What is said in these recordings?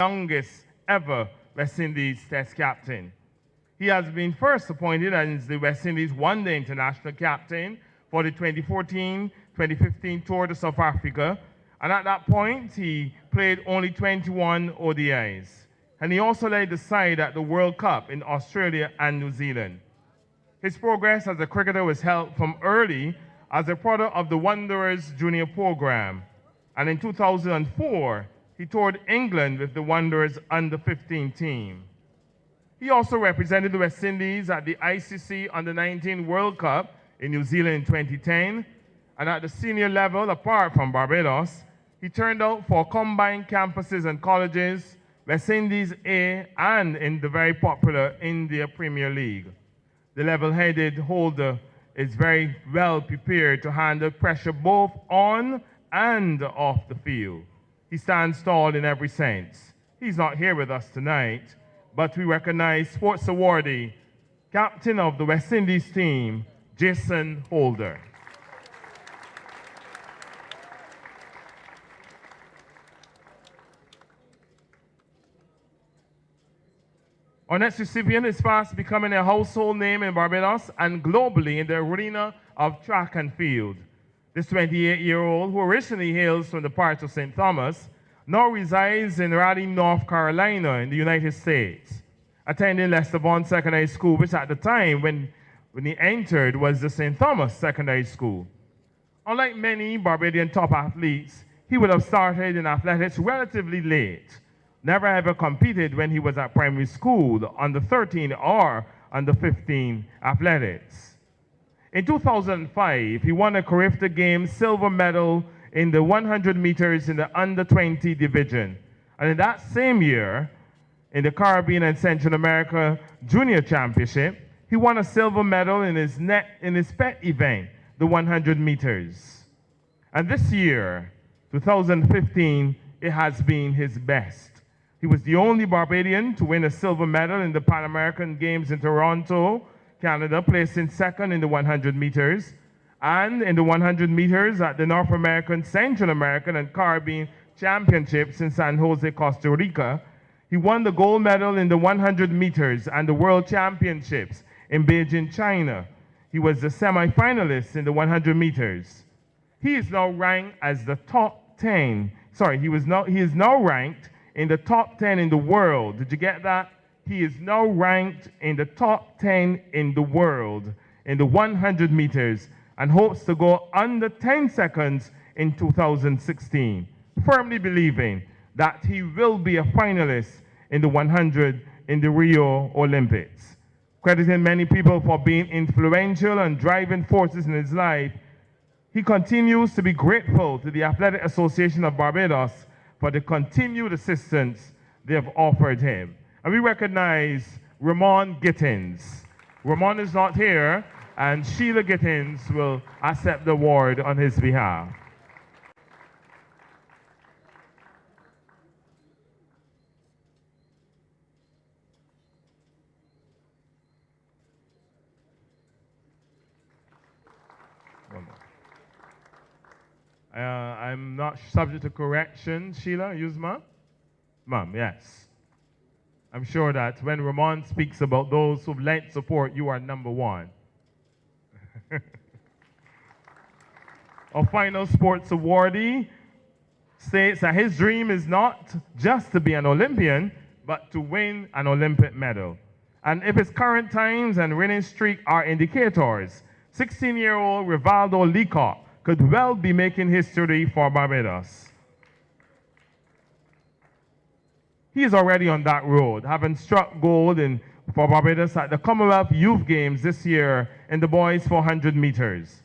youngest ever West Indies Test captain. He has been first appointed as the West Indies one-day international captain for the 2014-2015 Tour to South Africa, and at that point he played only 21 ODIs. And he also led the side at the World Cup in Australia and New Zealand. His progress as a cricketer was helped from early as a product of the Wanderers Junior program, and in 2004 he toured England with the Wanderers under-15 team. He also represented the West Indies at the ICC Under-19 World Cup in New Zealand in 2010, and at the senior level, apart from Barbados, he turned out for combined campuses and colleges, West Indies A, and in the very popular India Premier League. The level-headed holder is very well prepared to handle pressure both on and off the field. He stands tall in every sense. He's not here with us tonight, but we recognize sports awardee, captain of the West Indies team, Jason Holder. Our next recipient is fast becoming a household name in Barbados and globally in the arena of track and field. This 28-year-old, who originally hails from the parish of St. Thomas, now resides in Raleigh, North Carolina in the United States, attending Lester Vaughan Secondary School, which at the time when he entered was the St. Thomas Secondary School. Unlike many Barbadian top athletes, he would have started in athletics relatively late. Never ever competed when he was at primary school, under 13 or under 15 athletics. In 2005, he won a Carifta Games silver medal in the 100 meters in the under 20 division. And in that same year, in the Caribbean and Central America Junior Championship, he won a silver medal in his pet event, the 100 meters. And this year, 2015, it has been his best. He was the only Barbadian to win a silver medal in the Pan American Games in Toronto, Canada, placing second in the 100 meters, and in the 100 meters at the North American, Central American, and Caribbean Championships in San Jose, Costa Rica. He won the gold medal in the 100 meters and the World Championships in Beijing, China. He was the semifinalist in the 100 meters. He is now ranked as the top 10. He is now ranked in the top 10 in the world. Did you get that? He is now ranked in the top 10 in the world in the 100 meters and hopes to go under 10 seconds in 2016, firmly believing that he will be a finalist in the 100 in the Rio Olympics. Crediting many people for being influential and driving forces in his life, he continues to be grateful to the Athletic Association of Barbados for the continued assistance they have offered him. And we recognize Ramon Gittins. Ramon is not here, and Sheila Gittins will accept the award on his behalf. I'm not subject to correction, Sheila, Yuzma? Ma'am, yes. I'm sure that when Ramon speaks about those who've lent support, you are number one. Our final sports awardee states that his dream is not just to be an Olympian, but to win an Olympic medal. And if his current times and winning streak are indicators, 16-year-old Rivaldo Leacock could well be making history for Barbados. He is already on that road, having struck gold for Barbados at the Commonwealth Youth Games this year in the boys 400 meters.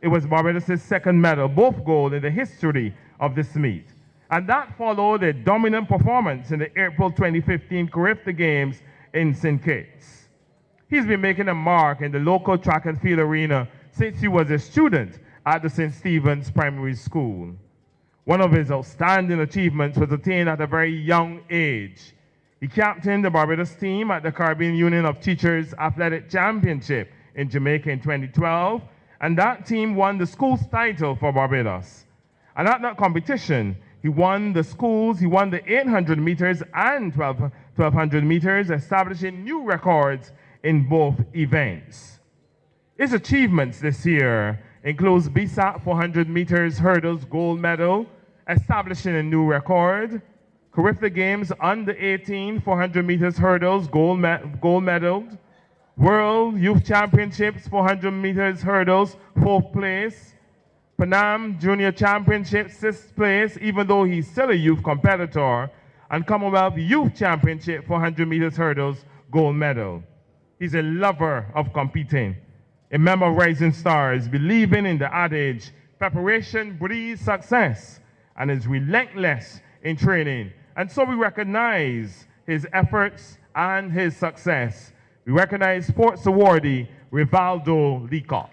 It was Barbados' second medal, both gold in the history of this meet. And that followed a dominant performance in the April 2015 Carifta Games in St. Kitts. He's been making a mark in the local track and field arena since he was a student at the St. Stephen's Primary School. One of his outstanding achievements was attained at a very young age. He captained the Barbados team at the Caribbean Union of Teachers Athletic Championship in Jamaica in 2012, and that team won the school's title for Barbados. And at that competition, He won the schools, he won the 800 meters and 1200 meters, establishing new records in both events. His achievements this year includes BSAT 400 meters hurdles gold medal, establishing a new record, Carifta Games under 18 400 meters hurdles gold medal, World Youth Championships 400 meters hurdles 4th place, Panam Junior Championship 6th place, even though he's still a youth competitor, and Commonwealth Youth Championship 400 meters hurdles gold medal. He's a lover of competing, a member of Rising Stars, believing in the adage, preparation breeds success, and is relentless in training. And so we recognize his efforts and his success. We recognize sports awardee Rivaldo Leacock.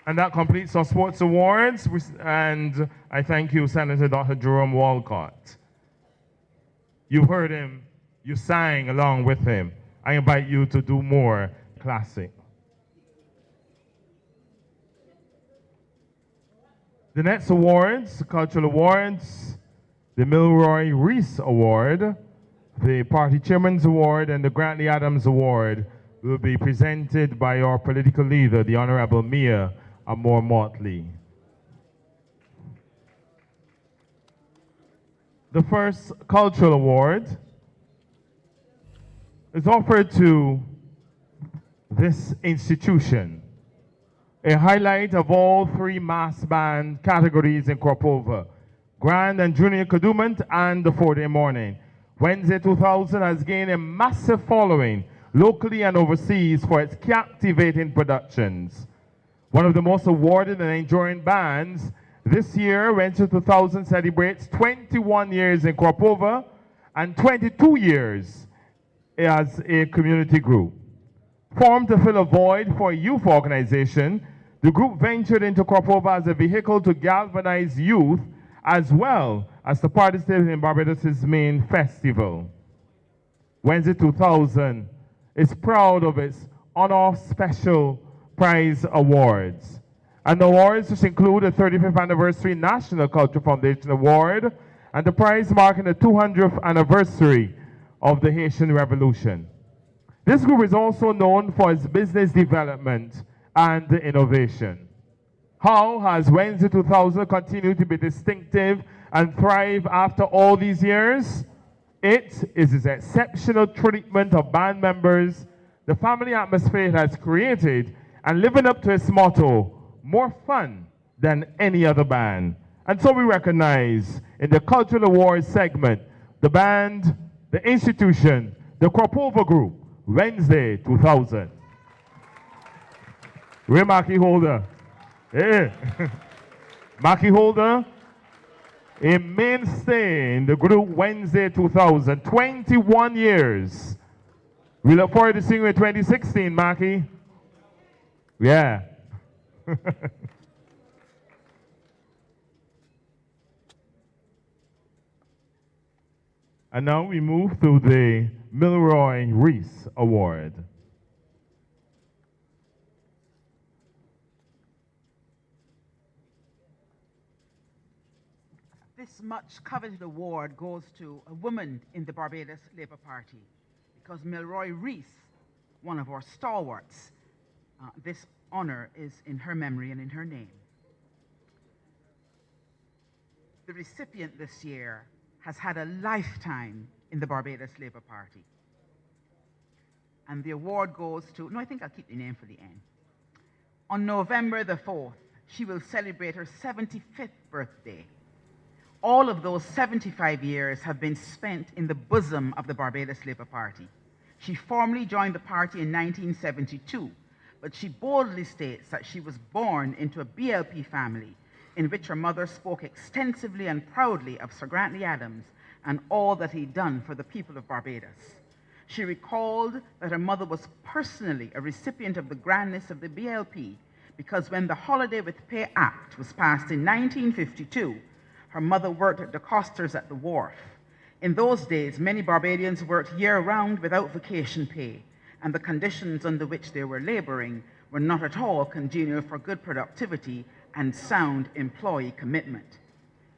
And that completes our sports awards, and I thank you, Senator Dr. Jerome Walcott. You heard him, you sang along with him. I invite you to do more. Classic. The next awards, cultural awards, the Milroy Reese Award, the Party Chairman's Award, and the Grantley Adams Award will be presented by our political leader, the Honorable Mia Amor Motley. The first cultural award is offered to this institution, a highlight of all three mass band categories in Cropova, Grand and Junior Kadooment and the 4-day morning. Wednesday 2000 has gained a massive following locally and overseas for its captivating productions. One of the most awarded and enduring bands, this year, Wednesday 2000 celebrates 21 years in Cropova and 22 years as a community group. Formed to fill a void for a youth organization, the group ventured into Cropova as a vehicle to galvanize youth as well as to participate in Barbados' main festival. Wednesday 2000 is proud of its on-off special prize awards. And the awards which include the 35th Anniversary National Culture Foundation Award and the prize marking the 200th anniversary of the Haitian Revolution. This group is also known for its business development and innovation. How has Wednesday 2000 continued to be distinctive and thrive after all these years? It is its exceptional treatment of band members, the family atmosphere it has created, and living up to its motto, more fun than any other band. And so we recognize in the Cultural Awards segment, the band, the institution, the Cropova Group, Wednesday 2000. Where Marky Holder? Hey. Marky Holder, a mainstay in the group Wednesday 2000, 21 years. We look forward to seeing you in 2016, Marky. Yeah. And now we move to the Milroy Reese Award. This much coveted award goes to a woman in the Barbados Labour Party because Milroy Reese, one of our stalwarts, this honor is in her memory and in her name. The recipient this year has had a lifetime in the Barbados Labour Party. And the award goes to, no, I think I'll keep the name for the end. On November the 4th, she will celebrate her 75th birthday. All of those 75 years have been spent in the bosom of the Barbados Labour Party. She formally joined the party in 1972, but she boldly states that she was born into a BLP family in which her mother spoke extensively and proudly of Sir Grantley Adams and all that he'd done for the people of Barbados. She recalled that her mother was personally a recipient of the grandness of the BLP because when the Holiday with Pay Act was passed in 1952, her mother worked at the costers at the wharf. In those days, many Barbadians worked year-round without vacation pay, and the conditions under which they were laboring were not at all congenial for good productivity and sound employee commitment.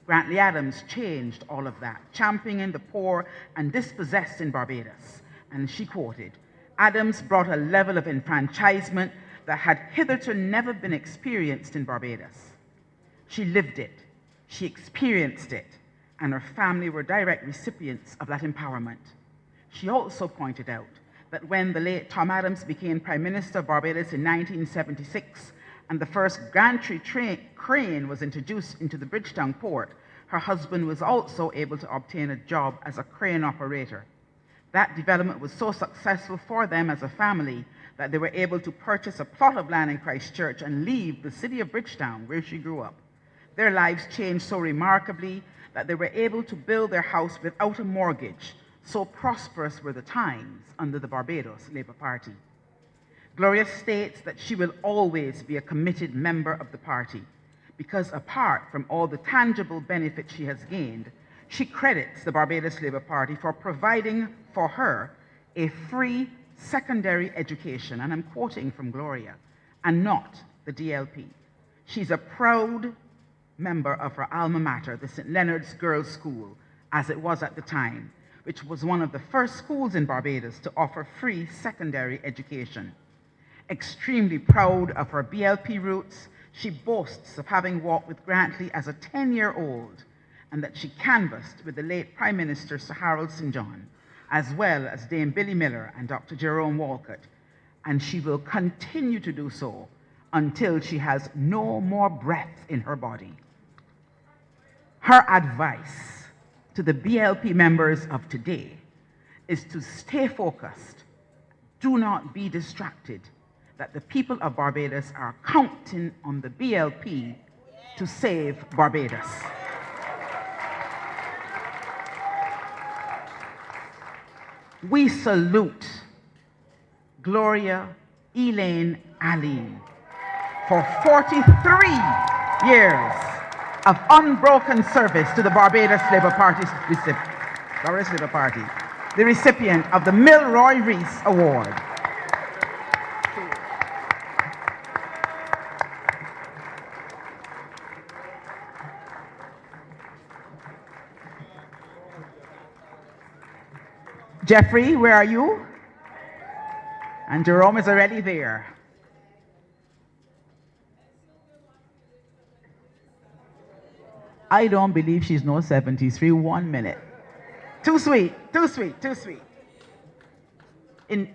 Grantley Adams changed all of that, championing the poor and dispossessed in Barbados. And she quoted, "Adams brought a level of enfranchisement that had hitherto never been experienced in Barbados. She lived it, she experienced it, and her family were direct recipients of that empowerment." She also pointed out that when the late Tom Adams became Prime Minister of Barbados in 1976, and the first gantry crane was introduced into the Bridgetown port, her husband was also able to obtain a job as a crane operator. That development was so successful for them as a family that they were able to purchase a plot of land in Christchurch and leave the city of Bridgetown, where she grew up. Their lives changed so remarkably that they were able to build their house without a mortgage. So prosperous were the times under the Barbados Labour Party. Gloria states that she will always be a committed member of the party because apart from all the tangible benefits she has gained, she credits the Barbados Labour Party for providing for her a free secondary education, and I'm quoting from Gloria, and not the DLP. She's a proud member of her alma mater, the St. Leonard's Girls' School, as it was at the time, which was one of the first schools in Barbados to offer free secondary education. Extremely proud of her BLP roots, she boasts of having walked with Grantley as a 10-year-old, and that she canvassed with the late Prime Minister Sir Harold St. John, as well as Dame Billy Miller and Dr. Jerome Walcott, and she will continue to do so until she has no more breath in her body. Her advice to the BLP members of today is to stay focused, do not be distracted, that the people of Barbados are counting on the BLP to save Barbados. We salute Gloria Elaine Allen for 43 years of unbroken service to the Barbados Labour Party, the recipient of the Milroy Rees Award. Jeffrey, where are you? And Jerome is already there. I don't believe she's no 73, 1 minute. Too sweet, too sweet, too sweet.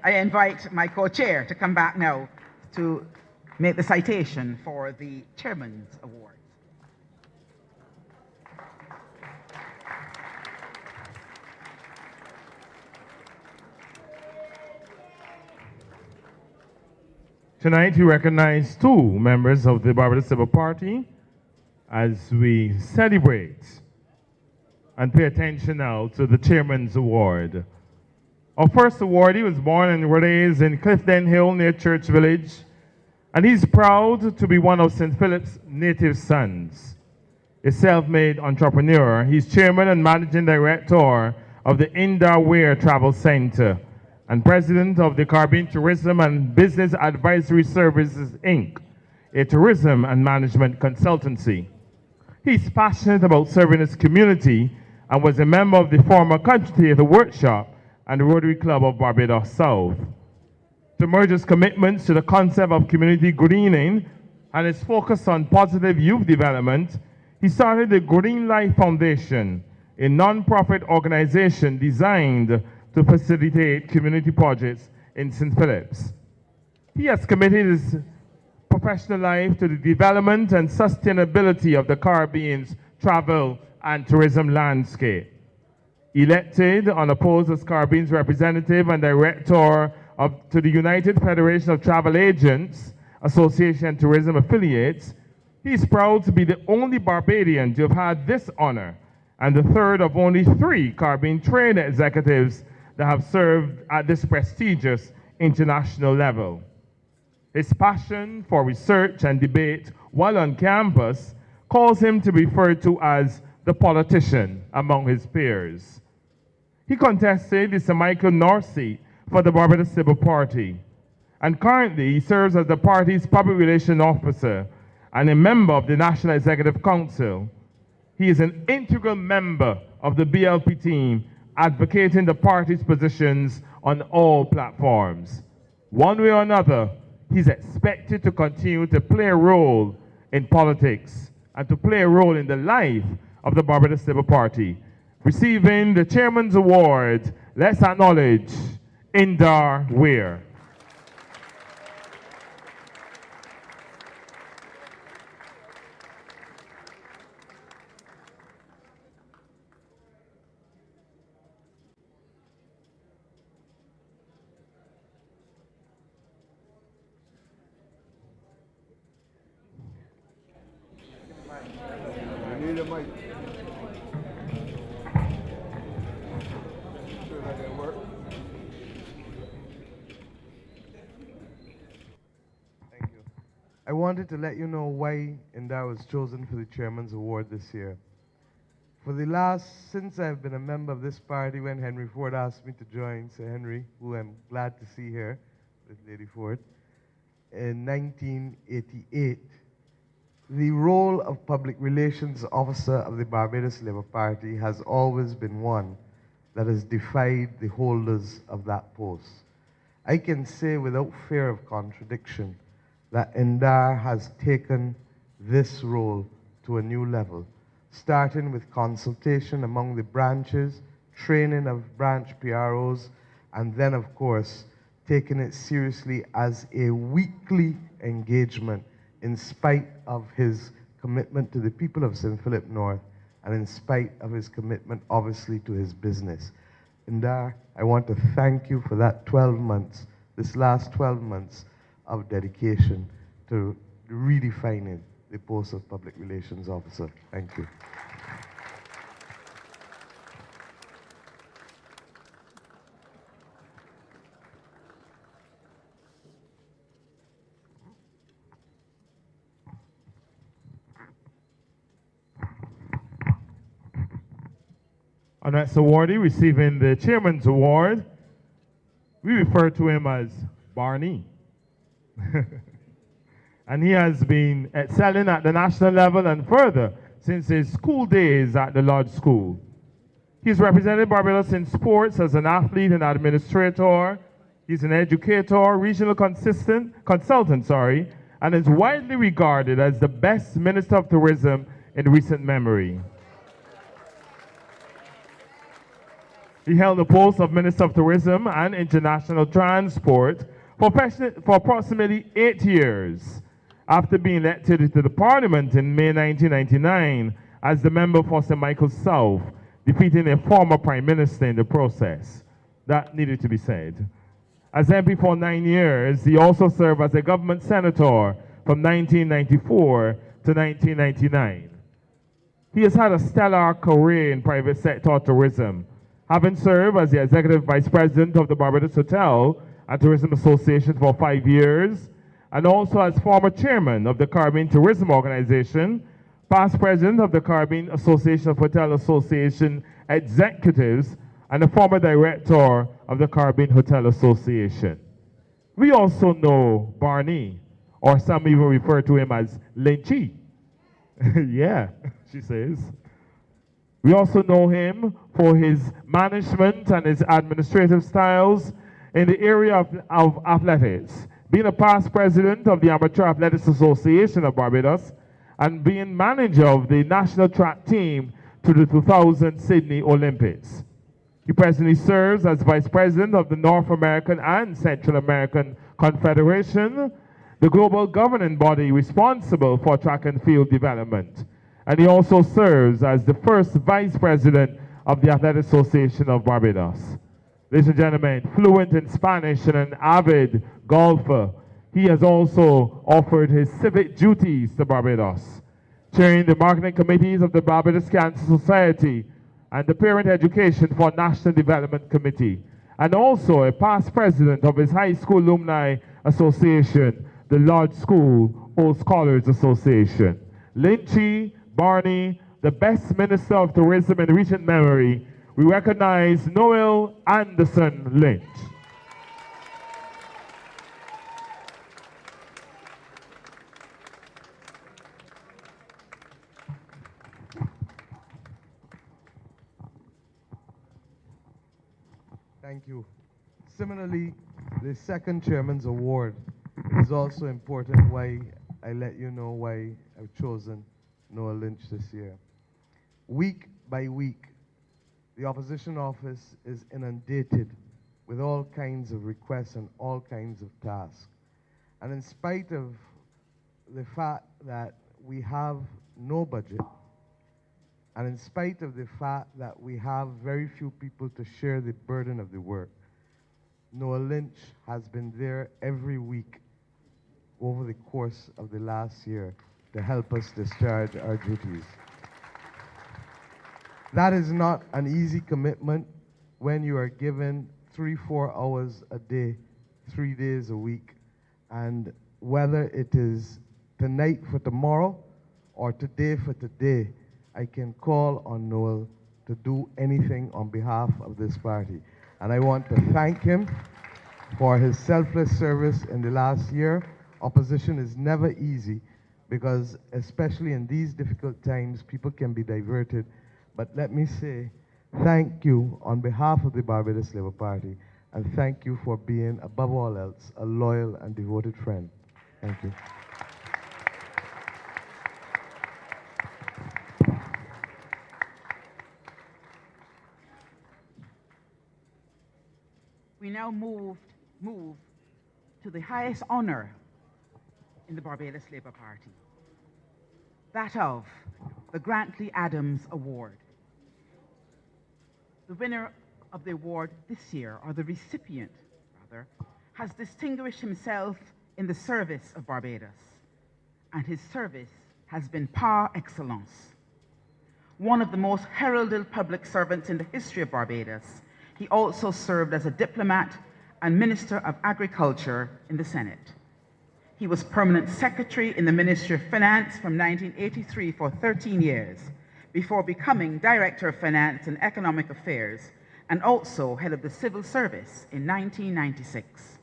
I invite my co-chair to come back now to make the citation for the Chairman's Award. Tonight we recognize two members of the Barbados Labour Party as we celebrate and pay attention now to the Chairman's Award. Our first awardee was born and raised in Clifden Hill near Church Village, and he's proud to be one of St. Philip's native sons. A self-made entrepreneur, he's chairman and managing director of the Indaware Travel Center and president of the Caribbean Tourism and Business Advisory Services, Inc., a tourism and management consultancy. He's passionate about serving his community and was a member of the former Country Theatre Workshop and the Rotary Club of Barbados South. To merge his commitments to the concept of community greening and his focus on positive youth development, he started the Green Life Foundation, a non-profit organization designed to facilitate community projects in St. Philip's. He has committed his professional life to the development and sustainability of the Caribbean's travel and tourism landscape. Elected unopposed as Caribbean's representative and director to the United Federation of Travel Agents Association and Tourism Affiliates, he is proud to be the only Barbadian to have had this honor and the third of only 3 Caribbean trade executives that have served at this prestigious international level. His passion for research and debate while on campus calls him to be referred to as the politician among his peers. He contested the Sir Michael North seat for the Barbados Labour Party. And currently, he serves as the party's public relations officer and a member of the National Executive Council. He is an integral member of the BLP team, advocating the party's positions on all platforms. One way or another, he's expected to continue to play a role in politics and to play a role in the life of the Barbados Labour Party. Receiving the Chairman's Award, let's acknowledge Indar Weir. Need a mic. Sure that didn't work. Thank you. I wanted to let you know why Indar was chosen for the Chairman's Award this year. Since I've been a member of this party, when Henry Ford asked me to join, Sir Henry, who I'm glad to see here, with Lady Ford, in 1988, the role of Public Relations Officer of the Barbados Labour Party has always been one that has defied the holders of that post. I can say without fear of contradiction that Indar has taken this role to a new level, starting with consultation among the branches, training of branch PROs, and then, of course, taking it seriously as a weekly engagement in spite of his commitment to the people of St. Philip North and in spite of his commitment, obviously, to his business. Indar, I want to thank you for that 12 months, this last 12 months of dedication to redefining the post of Public Relations Officer. Thank you. Our next awardee receiving the Chairman's Award, we refer to him as Barney. And he has been excelling at the national level and further since his school days at the Lodge School. He's represented Barbados in sports as an athlete and administrator. He's an educator, regional consultant, and is widely regarded as the best Minister of Tourism in recent memory. He held the post of Minister of Tourism and International Transport for approximately 8 years, after being elected to the Parliament in May 1999 as the member for St. Michael's South, defeating a former Prime Minister in the process. That needed to be said. As MP for 9 years, he also served as a government senator from 1994 to 1999. He has had a stellar career in private sector tourism, having served as the Executive Vice President of the Barbados Hotel and Tourism Association for 5 years, and also as former Chairman of the Caribbean Tourism Organization, past President of the Caribbean Association of Hotel Association Executives, and a former Director of the Caribbean Hotel Association. We also know Barney, or some even refer to him as Lynchy. Yeah, she says. We also know him for his management and his administrative styles in the area of athletics, being a past president of the Amateur Athletics Association of Barbados and being manager of the national track team to the 2000 Sydney Olympics. He presently serves as vice president of the North American and Central American Confederation, the global governing body responsible for track and field development. And he also serves as the first vice president of the Athletic Association of Barbados. Ladies and gentlemen, fluent in Spanish and an avid golfer, he has also offered his civic duties to Barbados, chairing the marketing committees of the Barbados Cancer Society and the Parent Education for National Development Committee, and also a past president of his high school alumni association, the Lodge School Old Scholars Association. Lynchy Barney, the best Minister of Tourism in recent memory, we recognize Noel Anderson Lynch. Thank you. Similarly, the second Chairman's Award is also important. Why I let you know why I've chosen Noah Lynch this year. Week by week, the opposition office is inundated with all kinds of requests and all kinds of tasks. And in spite of the fact that we have no budget, and in spite of the fact that we have very few people to share the burden of the work, Noah Lynch has been there every week over the course of the last year to help us discharge our duties. That is not an easy commitment when you are given 3-4 hours a day, 3 days a week. And whether it is tonight for tomorrow or today for today, I can call on Noel to do anything on behalf of this party. And I want to thank him for his selfless service in the last year. Opposition is never easy because, especially in these difficult times, people can be diverted. But let me say thank you on behalf of the Barbados Labour Party, and thank you for being, above all else, a loyal and devoted friend. Thank you. We now move to the highest honor in the Barbados Labour Party, that of the Grantley Adams Award. The winner of the award this year, or the recipient rather, has distinguished himself in the service of Barbados, and his service has been par excellence. One of the most heralded public servants in the history of Barbados, he also served as a diplomat and Minister of Agriculture in the Senate. He was Permanent Secretary in the Ministry of Finance from 1983 for 13 years, before becoming Director of Finance and Economic Affairs, and also head of the Civil Service in 1996.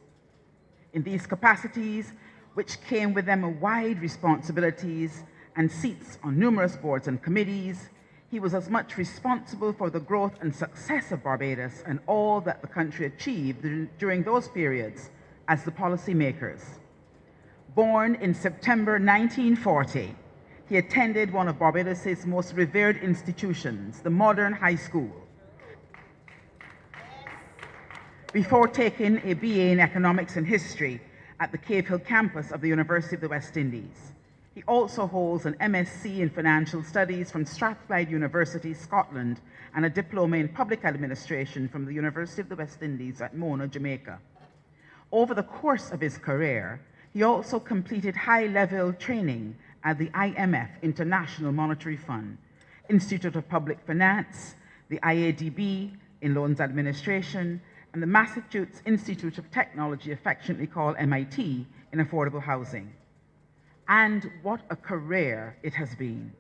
In these capacities, which came with them wide responsibilities and seats on numerous boards and committees, he was as much responsible for the growth and success of Barbados and all that the country achieved during those periods as the policymakers. Born in September 1940, he attended one of Barbados's most revered institutions, the Modern High School, before taking a BA in Economics and History at the Cave Hill campus of the University of the West Indies. He also holds an MSc in Financial Studies from Strathclyde University, Scotland, and a diploma in Public Administration from the University of the West Indies at Mona, Jamaica. Over the course of his career, he also completed high-level training at the IMF, International Monetary Fund, Institute of Public Finance, the IADB in Loans Administration, and the Massachusetts Institute of Technology, affectionately called MIT, in affordable housing. And what a career it has been.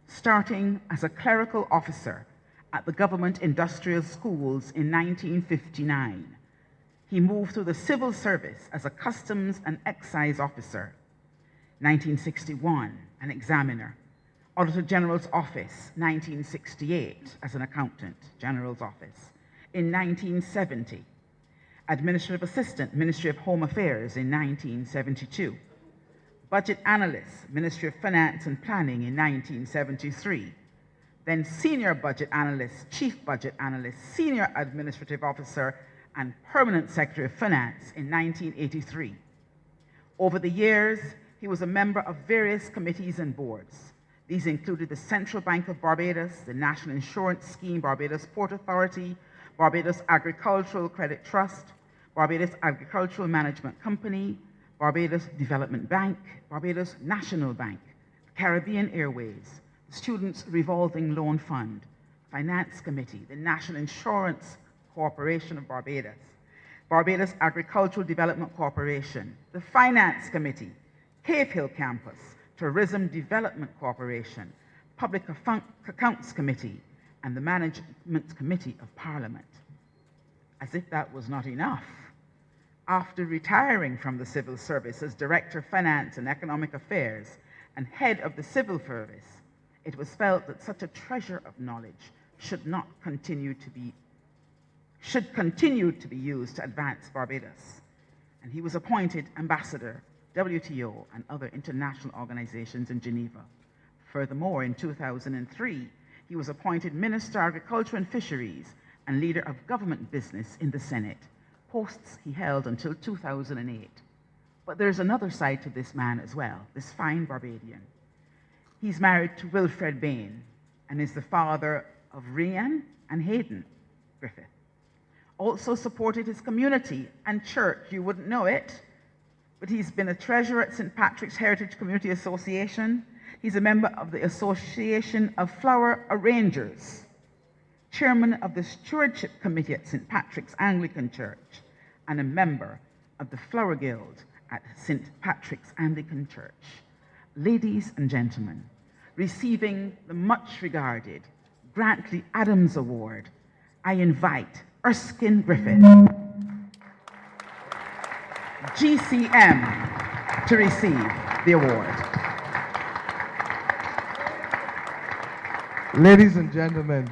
Starting as a clerical officer at the Government Industrial Schools in 1959, he moved through the civil service as a customs and excise officer. 1961, an examiner. Auditor General's Office, 1968, as an accountant, General's Office. In 1970, Administrative Assistant, Ministry of Home Affairs in 1972. Budget Analyst, Ministry of Finance and Planning in 1973. Then Senior Budget Analyst, Chief Budget Analyst, Senior Administrative Officer, and Permanent Secretary of Finance in 1983. Over the years, he was a member of various committees and boards. These included the Central Bank of Barbados, the National Insurance Scheme, Barbados Port Authority, Barbados Agricultural Credit Trust, Barbados Agricultural Management Company, Barbados Development Bank, Barbados National Bank, Caribbean Airways, Students Revolving Loan Fund, Finance Committee, the National Insurance Corporation of Barbados, Barbados Agricultural Development Corporation, the Finance Committee, Cave Hill Campus, Tourism Development Corporation, Public Accounts Committee, and the Management Committee of Parliament. As if that was not enough, after retiring from the civil service as Director of Finance and Economic Affairs and head of the Civil Service, it was felt that such a treasure of knowledge should should continue to be used to advance Barbados. And he was appointed ambassador, WTO, and other international organizations in Geneva. Furthermore, in 2003, he was appointed Minister of Agriculture and Fisheries and leader of government business in the Senate, posts he held until 2008. But there's another side to this man as well, this fine Barbadian. He's married to Wilfred Bain and is the father of Rhian and Hayden Griffith. Also supported his community and church. You wouldn't know it, but he's been a treasurer at St. Patrick's Heritage Community Association. He's a member of the Association of Flower Arrangers, chairman of the Stewardship Committee at St. Patrick's Anglican Church, and a member of the Flower Guild at St. Patrick's Anglican Church. Ladies and gentlemen, receiving the much regarded Grantley Adams Award, I invite Erskine Griffith, GCM, to receive the award. Ladies and gentlemen,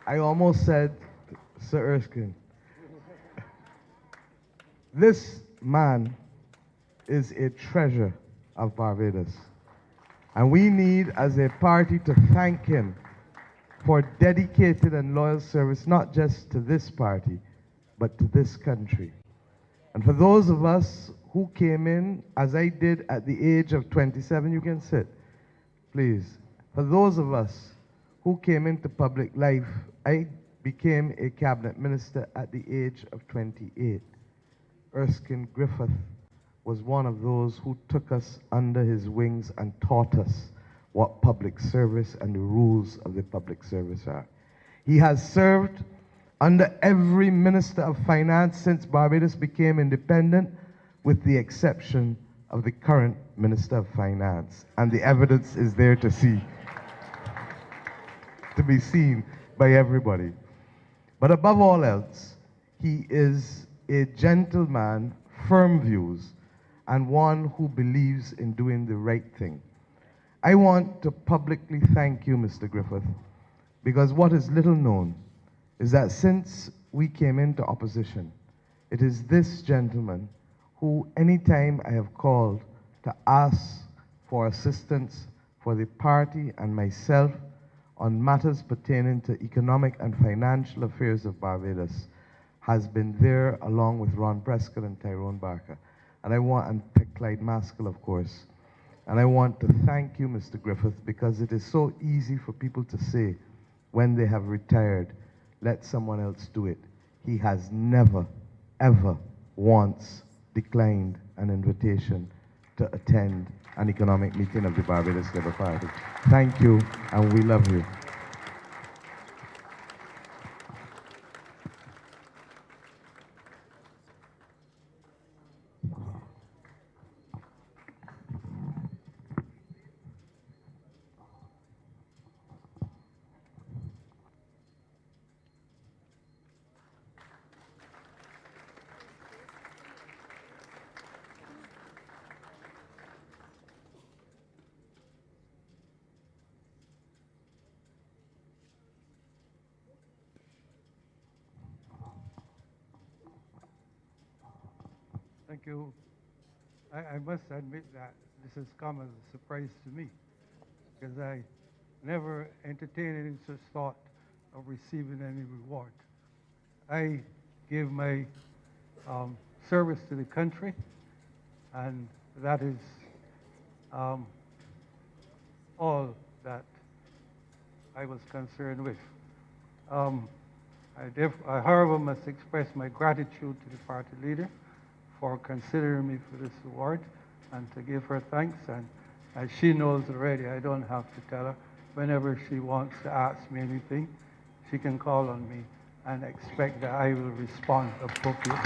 I almost said Sir Erskine. This man is a treasure of Barbados. And we need, as a party, to thank him for dedicated and loyal service, not just to this party, but to this country. And for those of us who came in, as I did at the age of 27, you can sit, please. For those of us who came into public life, I became a cabinet minister at the age of 28. Erskine Griffith was one of those who took us under his wings and taught us what public service and the rules of the public service are. He has served under every Minister of Finance since Barbados became independent, with the exception of the current Minister of Finance. And the evidence is there to see, to be seen by everybody. But above all else, he is a gentleman, firm views, and one who believes in doing the right thing. I want to publicly thank you, Mr. Griffith, because what is little known is that since we came into opposition, it is this gentleman who, anytime I have called to ask for assistance for the party and myself on matters pertaining to economic and financial affairs of Barbados, has been there along with Ron Prescott and Tyrone Barker. And Clyde Maskell, of course. And I want to thank you, Mr. Griffith, because it is so easy for people to say when they have retired, let someone else do it. He has never, ever once declined an invitation to attend an economic meeting of the Barbados Labour Party. Thank you, and we love you. Thank you. I must admit that this has come as a surprise to me, because I never entertained any such thought of receiving any reward. I give my service to the country, and that is all that I was concerned with. I, however, must express my gratitude to the party leader for considering me for this award, and to give her thanks. And as she knows already, I don't have to tell her. Whenever she wants to ask me anything, she can call on me and expect that I will respond appropriately.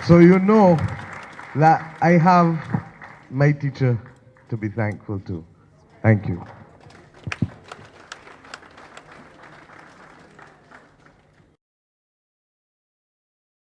So you know that I have my teacher to be thankful to. Thank you.